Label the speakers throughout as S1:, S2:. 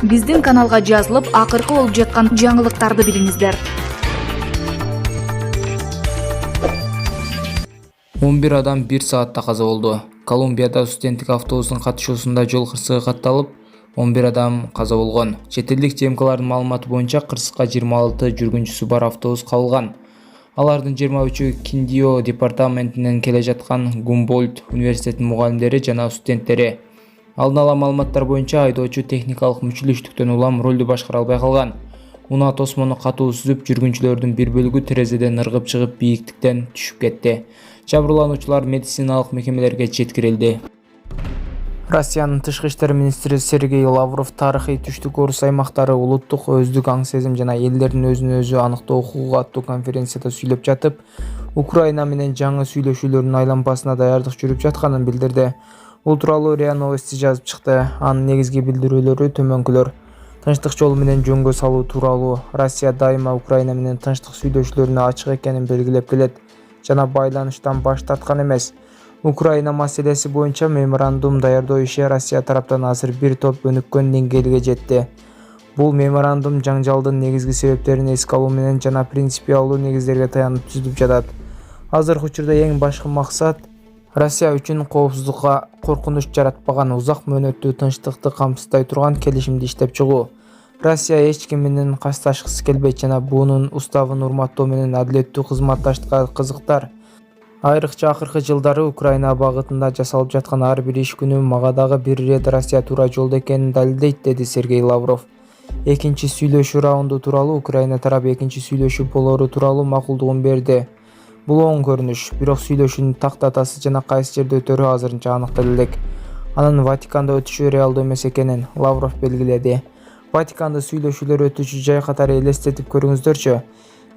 S1: Биздин каналга жазылып, акыркы болуп жаткан жаңылыктарды билиңиздер.
S2: 11 адам 1 саатта каза болду. Колумбияда студенттик автобустун катышуусунда жол кырсыгы катталып, 11 адам каза болгон. Чет элдик ЖМКлардын маалыматы боюнча кырсыкка 26 жүргүнчүсү бар автобус кабылган. Алардын 23-ü Киндио департаментинен келе жаткан Гумбольдт университетинин мугалимдери жана студенттери. Алдын ала маалыматтар боюнча айдоочу техникалык мүчүлүштүктөн улам ролду башкара албай калган. Унаа тосмону катуу сүзүп, жүргүнчүлөрдүн бир бөлүгү терезеден ыргып чыгып бийиктиктен түшүп кетти. Жабырлануучулар медициналык мекемелерге жеткирилди. Россиянын тышкы иштер министри Сергей Лавров тарыхый түштүк орус аймактары улуттук өздүк аң сезим жана элдердин өзүн өзү аныктоо укугу аттуу конференцияда сүйлөп жатып, Украина менен жаңы сүйлөшүүлөрдүн айлампасына даярдык жүрүп жатканын билдирди. Бул тууралуу РИА Новости жазып чыкты. Анын негизги билдирүүлөрү төмөнкүлөр. Тынчтык жолу менен жөнгө салуу тууралуу. Россия дайыма Украина менен тынчтык сүйлөшүүлөрүнө ачык экенин белгилеп келет жана байланыштан баш тарткан эмес. Украина маселеси боюнча меморандум даярдоо иши Россия тараптан азыр бир топ өнүккөн деңгээлге жетти. Бул меморандум жаңжалдын негизги себептерин эске алуу менен жана принципиалдуу негиздерге таянып түзүлүп жатат. Азыркы учурда эң башкы максат Россия үчүн коопсуздукка коркунуч жаратпаган, узак мөөнөттүү тынчтыкты камсыздай турган келишимди иштеп чыгуу. Россия эч ким менен касташкысы келбейт жана бунун уставын урматтоо менен адилеттүү кызматташтыкка кызыктар. Айрыкча акыркы жылдары Украина багытында жасалып жаткан ар бир иш күнү мага дагы бир ирет Россия туура жолдо экенин далилдейт, деди Сергей Лавров. Экинчи сүйлөшүү раунду тууралуу Украина тарабы экинчи сүйлөшүү болору тууралуу макулдугун берди. Бул оң көрүнүш, бирок сүйлөшүүнүн так датасы жана кайсы жерде өтөрү азырынча анык элек. Анын Ватиканда өтүшү реалдуу эмес экенин Лавров белгиледи. Ватиканда сүйлөшүүлөр өтүшү жай катары элестетип көрүңүздөрчү.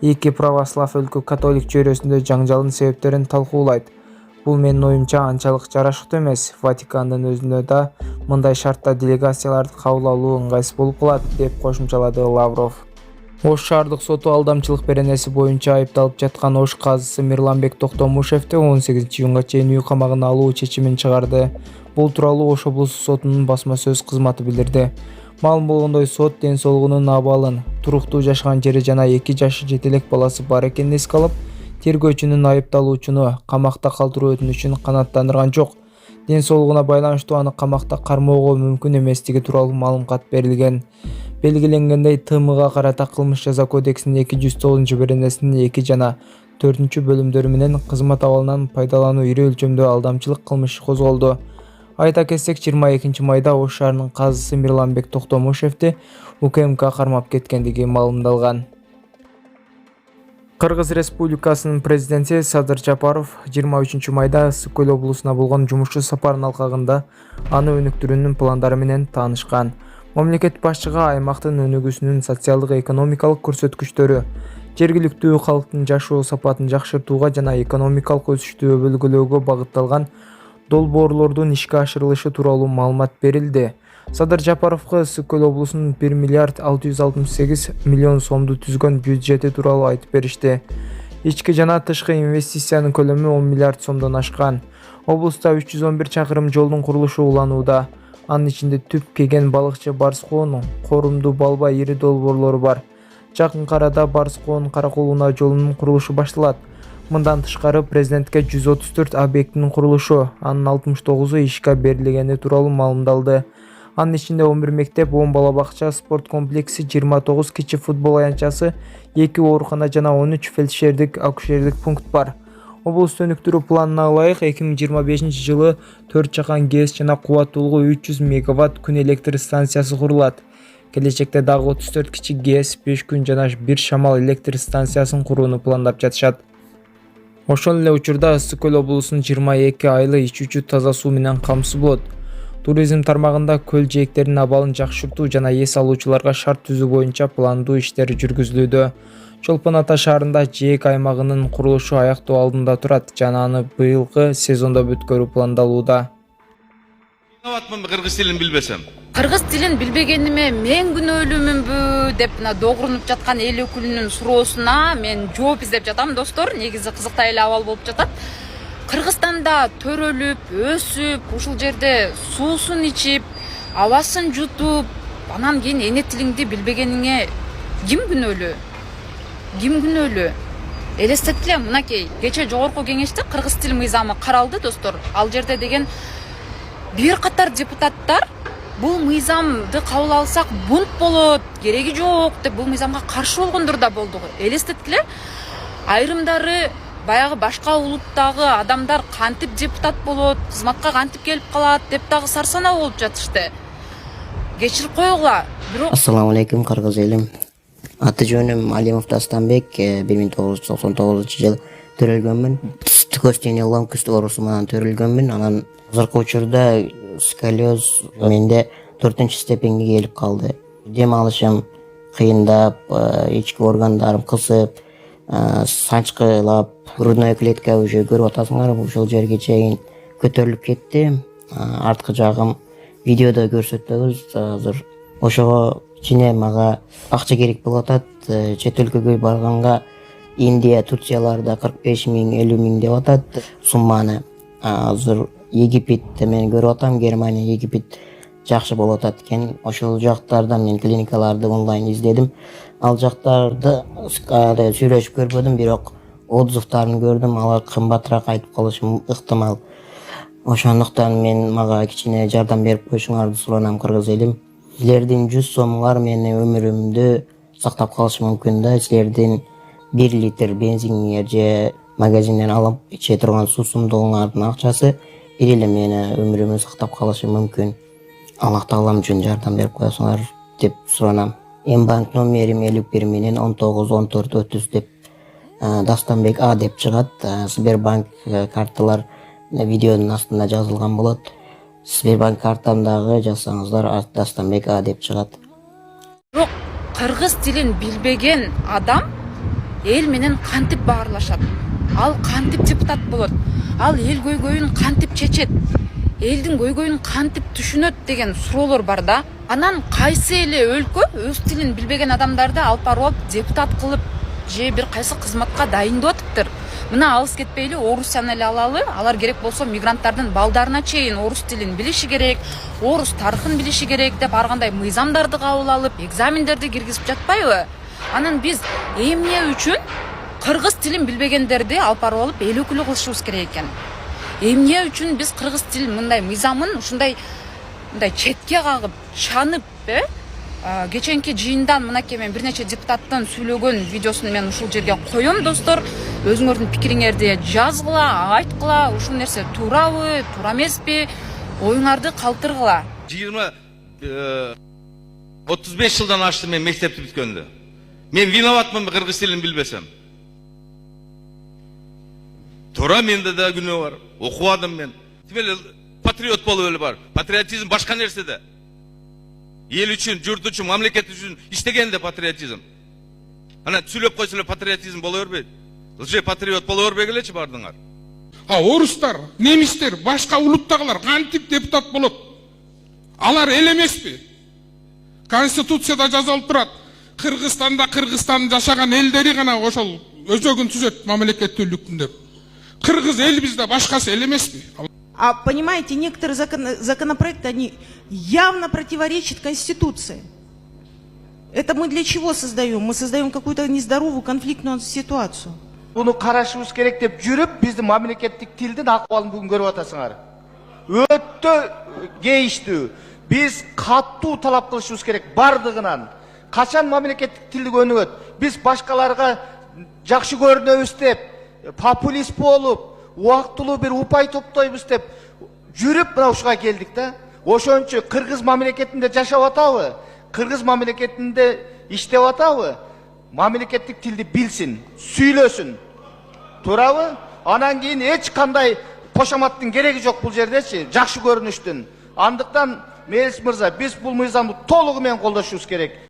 S2: Эки православ өлкө католик чөйрөсүндө жаңжалдын себептерин талкуулайт. Бул менин оюмча анчалык жарашыктуу эмес. Ватикандын өзүнө да мындай шартта делегацияларды кабыл алуу ыңгайсыз болуп калат, деп кошумчалады Лавров. Ош шаардык соту алдамчылык беренеси боюнча айыпталып жаткан Ош казысы Мирланбек Токтомушевди 18 июнга чейин үй камагына алуу чечимин чыгарды. Бул тууралуу Ош облустук сотунун басма сөз кызматы билдирди. Маалым болгондой, сот ден соолугунун абалын, туруктуу жашаган жери жана 2 жашы жетелек баласы бар экенин эске алып, тергөөчүнүн айыпталуучуну камакта калтыруу өтүнүчүн канааттандырган жок. Ден соолугуна байланыштуу аны камакта кармоого мүмкүн эместиги тууралуу маалымат берилген. Белгиленгендей, ТМга карата кылмыш жаза кодексинин 209 беренесинин 2 жана 4 бөлүмдөрү менен кызмат абалынан пайдалануу ири өлчөмдө алдамчылык кылмышы козголду. Айта кетсек, 22 майда Ош шаарынын казысы Мирланбек Токтомушевди УКМК кармап кеткендиги маалымдалган. Кыргыз Республикасынын президенти Садыр Жапаров 23 майда Ысык Көл облусуна болгон жумуш сапарынын алкагында аны өнүктүрүүнүн пландары менен таанышкан. Мамлекет башчыга аймактын өнүгүүсүнүн социалдык-экономикалык көрсөткүчтөрү, жергиликтүү калктын жашоо сапатын жакшыртууга жана экономикалык өсүштү өбөлгөлөөгө багытталган долбоорлордун ишке ашырылышы тууралуу маалымат берилди. Садыр Жапаровго Ысык Көл облусунун 1 миллиард 668 миллион сомду түзгөн бюджети тууралуу айтып беришти. Ички жана тышкы инвестициянын көлөмү 10 миллиард сомдон ашкан. Облуста 311 чакырым жолдун курулушу уланууда. Анын ичинде Түп, Кеген, Балыкчы, Барскоон, Корумду, Балбай ири долбоорлору бар. Жакын арада Барскоон, Каракол унаа жолунун курулушу башталат. Мындан тышкары президентке 134 объектинин курулушу, анын 69-у ишке берилгени тууралуу маалымдалды. Анын ичинде 11 мектеп, 10 бала бакча, спорт комплекси, 29 кичи футбол аянтчасы, 2 оорукана жана 13 фельдшердик акушердик пункт бар. Облусту өнүктүрүү планына ылайык 2025 жылы 4 чакан ГЭС жана кубаттуулугу 300 мегаватт күн электр станциясы курулат. Келечекте дагы 34 кичи ГЭС, 5 күн жана 1 шамал электр станциясын курууну пландап жатышат. Ошол эле учурда Ысык Көл облусунун 22 айлы ичүүчү таза суу менен камсыз болот. Туризм тармагында көл жээктеринин абалын жакшыртуу жана эс алуучуларга шарт түзүү боюнча пландуу иштер жүргүзүлүүдө. Чолпон Ата шаарында жээк аймагынын курулушу аяктоо алдында турат жана аны быйылкы сезондо бүткөрүү пландалууда.
S3: Кыргыз тилин билбесем.
S4: Кыргыз тилин билбегениме мен күнөөлүүмүнбү деп догурунуп жаткан эл өкүлүнүн суроосуна мен жооп издеп жатам, достор. Негизи кызыктай эле абал болуп жатат. Кыргызстанда төрөлүп, өсүп, ушул жерде суусун ичип, абасын жутуп, анан кийин эне тилиңди билбегениңе ким күнөөлүү? Элестетиле, мынакей кече жогорку кеңеште кыргыз тил мыйзамы каралды, достор. Ал жерде деген бир катар депутаттар бул мыйзамды кабыл алсак бунт болот, кереги жок деп бул мыйзамга каршы болгондор да болду. Элестетиле, айрымдары баягы башка улуттагы адамдар кантип депутат болот, кызматка кантип келип калат деп дагы сарсанаа болуп жатышты. Кечирип койгула. Бирок
S3: Ассаламу алейкум, кыргыз элим. Аты жөнүм Алимов Дастанбек, 1999 жыл төрөлгөнмүн. Тükөстен ломкост оорусу менен төрөлгөнмүн. Анан азыркы учурда сколиоз менде 4-степенге келип калды. Дем алышым кыйындап, ички органдарым кысып, санчкылап, грудной клетка уже көрүп атасыңар, ушул жерге чейин көтөрүлүп кетти. Арткы жагым видеодо көрсөтөбүз. Азыр ошого ичине мага акча керек болуп атат. Чет өлкөгө барганга Индия, Турцияларда 45 миң, 50 миң деп атат сумманы. Азыр Египетте мен көрүп атам, Германия, Египет жакшы болуп атат экен. Ошол жактарда мен клиникаларды онлайн издедим. Ал жактарды сүйлөшүп көрбөдүм, бирок отзывдарын көрдүм. Алар кымбатыраак айтып калышы ыктымал. Ошондуктан мага кичине жардам берип коюшуңарды суранам, кыргыз элим. Силердин 100 сомуңар менин өмүрүмдү сактап калышы мүмкүн да. Силердин 1 литр бензиниңер же магазинден алып иче турган суусундугуңардын акчасы бир эле менин өмүрүмдү сактап калышы мүмкүн. Аллах таалам үчүн жардам берип коесуңар деп суранам. Банк номерим 51 менен 191430 деп Дастанбек А деп чыгат. Сбербанк карталар видеонун астында жазылган болот. Сбербанк картамдагы жазсаңыздар Дастанбек А деп чыгат.
S4: бирок кыргыз тилин билбеген адам эл менен кантип баарлашат? Ал кантип депутат болот? Ал эл көйгөйүн кантип чечет? Элдин көйгөйүн кантип түшүнөт деген суроолор бар да. Анан кайсы эле өлкө өз тилин билбеген адамдарды алып барып депутат кылып же бир кайсы кызматка дайындап атыптыр. Мына алыс кетпейли, Орусияны эле алалы. Алар керек болсо мигранттардын балдарына чейин орус тилин билиши керек, орус тарыхын билиши керек деп ар кандай мыйзамдарды кабыл алып, экзамендерди киргизип жатпайбы? Анан биз эмне үчүн кыргыз тилин билбегендерди алып барып алып эл өкүлү кылышыбыз керек экен? Эмне үчүн биз кыргыз тил мындай мыйзамын ушундай четке кагып, чанып, кеченки жыйындан мынакей мен бир нече депутаттын сүйлөгөн видеосун мен ушул жерге коем, достор. Өзүңөрдүн пикириңерди жазгыла, айткыла, ушул нерсе туурабы, туура эмеспи? Оюңарды калтыргыла.
S5: 35 жылдан ашты мен мектепти бүткөндө. Мен виноватмын кыргыз тилин билбесем. Туура, менде да күнөө бар. Окубадым мен. Тимели патриот болуп эле бар. Патриотизм башка нерседе. Ел үчүн, журт үчүн, мамлекет үчүн иштегенде патриотизм. Ана сүйлөп койсо эле патриотизм боло бербейт. Лже патриот боло бербей келечи бардыңар.
S6: Орустар, немистер, башка улуттагылар кантип депутат болот? Алар эл эмеспи? Конституцияда жазылып турат. Кыргызстанда Кыргызстандын жашаган элдери гана ошол өзөгүн түзөт мамлекеттүүлүктүн деп. Кыргыз эл бизде, башкасы эл эмеспи?
S7: Понимаете, некоторые законопроекты, они явно противоречат Конституции. Это мы для чего создаем? Мы создаем какую-то нездоровую конфликтную ситуацию.
S8: Буну карашыбыз керек деп жүрүп, биздин мамлекеттик тилдин акыбалын бүгүн көрүп атасыңар. Өтө кейиштүү. Биз каттуу талап кылышыбыз керек бардыгынан. Качан мамлекеттик тилди өнүгөт? Биз башкаларга жакшы көрүнөбүз деп, популист болуп, убактылуу бир упай топтойбуз деп жүрүп мына ушуга келдик да. Ошончо кыргыз мамлекетинде жашап атабы? Кыргыз мамлекетинде иштеп атабы? Мамлекеттик тилди билсин, сүйлөсүн. Туурабы? Анан кийин эч кандай кошоматтын кереги жок бул жердечи, жакшы көрүнүштүн. Андыктан Мелис мырза, биз бул мыйзамды толугу менен колдошубуз керек.